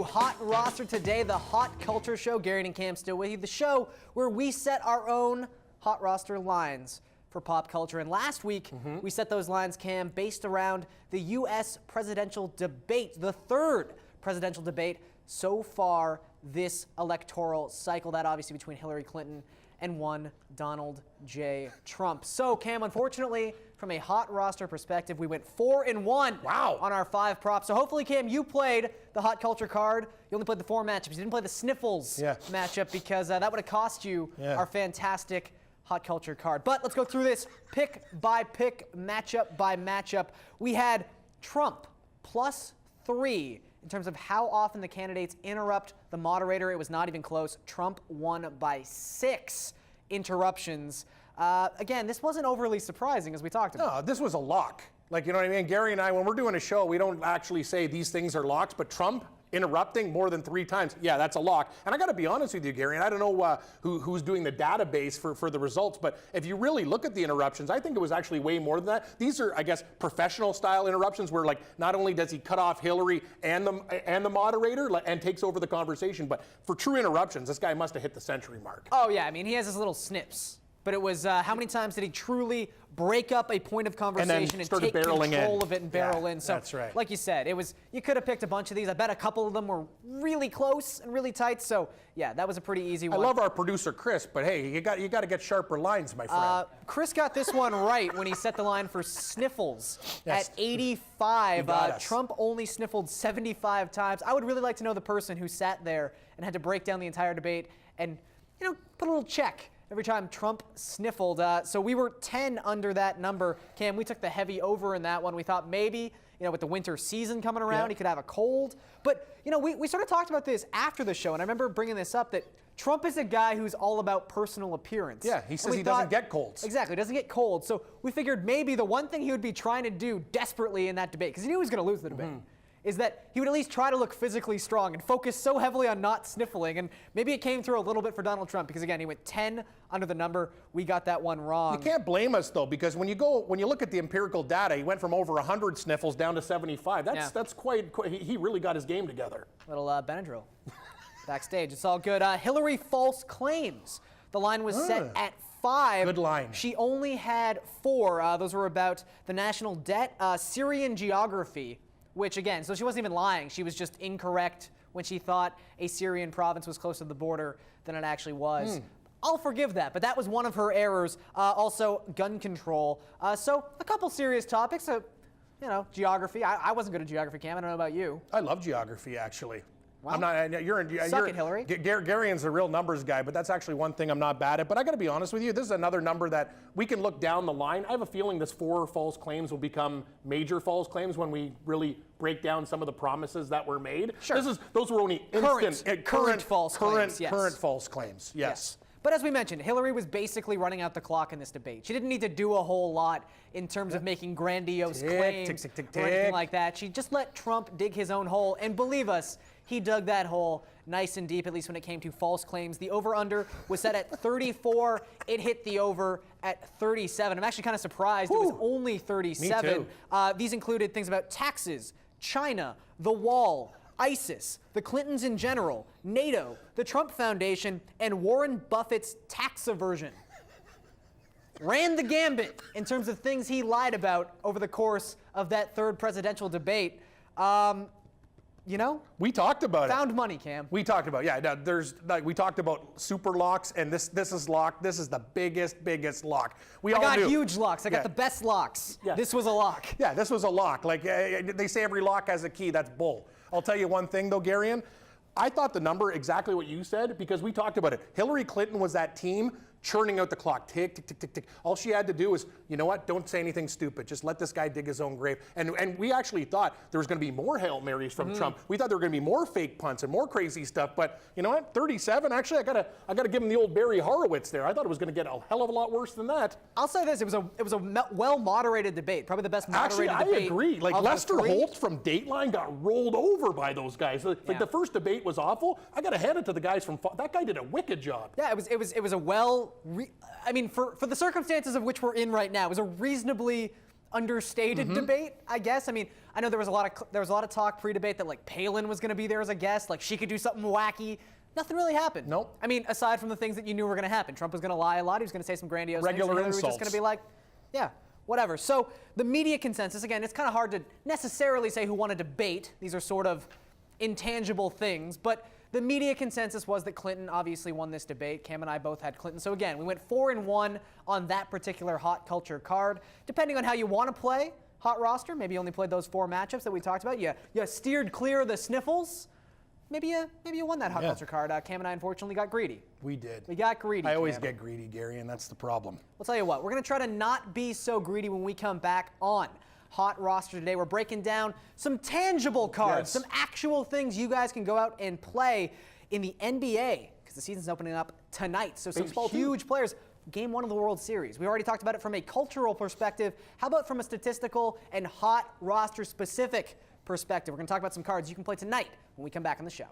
to Hot Roster today, the Hot Culture Show. Gary and Cam still with you. The show where we set our own Hot Roster lines for pop culture. And last week, we set those lines, Cam, based around the U.S. presidential debate, the third presidential debate so far this electoral cycle, that obviously between Hillary Clinton and one Donald J. Trump. So, Cam, unfortunately, from a Hot Roster perspective, we went 4-1 on our 5 props. So hopefully, Cam, you played the Hot Culture card. You only played the 4 matchups. You didn't play the Sniffles matchup because that would have cost you our fantastic Hot Culture card. But let's go through this pick by pick, matchup by matchup. We had Trump +3 in terms of how often the candidates interrupt the moderator. It was not even close. Trump won by 6 interruptions. Again, this wasn't overly surprising, as we talked about. No, this was a lock. Like, you know what I mean? Gary and I, when we're doing a show, we don't actually say these things are locks, but Trump interrupting more than 3 times, yeah, that's a lock. And I got to be honest with you, Gary, and I don't know who's doing the database for the results, but if you really look at the interruptions, I think it was actually way more than that. These are, I guess, professional style interruptions where, like, not only does he cut off Hillary and the moderator and takes over the conversation, but for true interruptions, this guy must have hit the century mark. Oh yeah, I mean, he has his little snips. But it was, how many times did he truly break up a point of conversation and take control of it and barrel in? So, that's right. Like you said, you could have picked a bunch of these. I bet a couple of them were really close and really tight. So, yeah, that was a pretty easy one. I love our producer, Chris, but hey, you got to get sharper lines, my friend. Chris got this one right when he set the line for Sniffles at 85. Trump only sniffled 75 times. I would really like to know the person who sat there and had to break down the entire debate and, you know, put a little check every time Trump sniffled. So we were 10 under that number. Cam, we took the heavy over in that one. We thought maybe, you know, with the winter season coming around, he could have a cold. But, you know, we sort of talked about this after the show, and I remember bringing this up that Trump is a guy who's all about personal appearance. Yeah, he says he doesn't get colds. Exactly, doesn't get colds. So we figured maybe the one thing he would be trying to do desperately in that debate, because he knew he was going to lose the debate, is that he would at least try to look physically strong and focus so heavily on not sniffling. And maybe it came through a little bit for Donald Trump because, again, he went 10 under the number. We got that one wrong. You can't blame us, though, because when you look at the empirical data, he went from over 100 sniffles down to 75. That's quite he really got his game together. Little Benadryl backstage. It's all good. Hillary false claims. The line was set at 5. Good line. She only had 4. Those were about the national debt, Syrian geography, which, again, so she wasn't even lying. She was just incorrect when she thought a Syrian province was closer to the border than it actually was. I'll forgive that, but that was one of her errors. Also, gun control. So a couple serious topics. You know, geography. I wasn't good at geography, Cam. I don't know about you. I love geography, actually. Well, I'm not. suck it, Hillary. Garian's a real numbers guy, but that's actually one thing I'm not bad at. But I got to be honest with you, this is another number that we can look down the line. I have a feeling this 4 false claims will become major false claims when we really break down some of the promises that were made. Sure. Those were only current false claims. Yes. Current false claims. Yes. But as we mentioned, Hillary was basically running out the clock in this debate. She didn't need to do a whole lot in terms of making grandiose claims or anything like that. She just let Trump dig his own hole. And believe us, he dug that hole nice and deep, at least when it came to false claims. The over-under was set at 34. It hit the over at 37. I'm actually kind of surprised it was only 37. Me too. These included things about taxes, China, the wall, ISIS, the Clintons in general, NATO, the Trump Foundation, and Warren Buffett's tax aversion. Ran the gambit in terms of things he lied about over the course of that third presidential debate. You know, we talked about found money, Cam. We talked about, we talked about super locks, and this is lock. This is the biggest lock. I got huge locks. I got the best locks. Yeah. This was a lock. Yeah, this was a lock. Like they say every lock has a key. That's bull. I'll tell you one thing, though, Garian. I thought the number exactly what you said because we talked about it. Hillary Clinton was that team churning out the clock, tick, tick, tick, tick, tick. All she had to do was, you know what, don't say anything stupid. Just let this guy dig his own grave. And we actually thought there was going to be more Hail Marys from Trump. We thought there were going to be more fake punts and more crazy stuff. But you know what, 37, actually, I gotta give him the old Barry Horowitz there. I thought it was going to get a hell of a lot worse than that. I'll say this, it was a well-moderated debate, probably the best moderated debate. Actually, I agree. Like Lester Holt from Dateline got rolled over by those guys. Like the first debate was awful. I got to hand it to the guys from that guy did a wicked job. Yeah, it was a I mean, for the circumstances of which we're in right now, it was a reasonably understated debate, I guess. I mean, I know there was a lot of talk pre-debate that like Palin was going to be there as a guest, like she could do something wacky. Nothing really happened. Nope. I mean, aside from the things that you knew were going to happen. Trump was going to lie a lot. He was going to say some grandiose Regular things. And Hillary insults. was just going to be like, yeah, whatever. So the media consensus, again, it's kind of hard to necessarily say who won a debate. These are sort of intangible things, but the media consensus was that Clinton obviously won this debate. Cam and I both had Clinton. So again, we went 4-1 on that particular hot culture card. Depending on how you want to play hot roster, maybe you only played those 4 matchups that we talked about. You steered clear of the sniffles. Maybe you won that hot culture card. Cam and I unfortunately got greedy. We did. We got greedy. I always Cam. get greedy, Gary, and that's the problem. I'll tell you what, we're going to try to not be so greedy when we come back on Hot Roster today. We're breaking down some tangible cards, some actual things you guys can go out and play in the NBA, because the season's opening up tonight. So some huge players. Game 1 of the World Series. We already talked about it from a cultural perspective. How about from a statistical and hot roster specific perspective? We're going to talk about some cards you can play tonight when we come back on the show.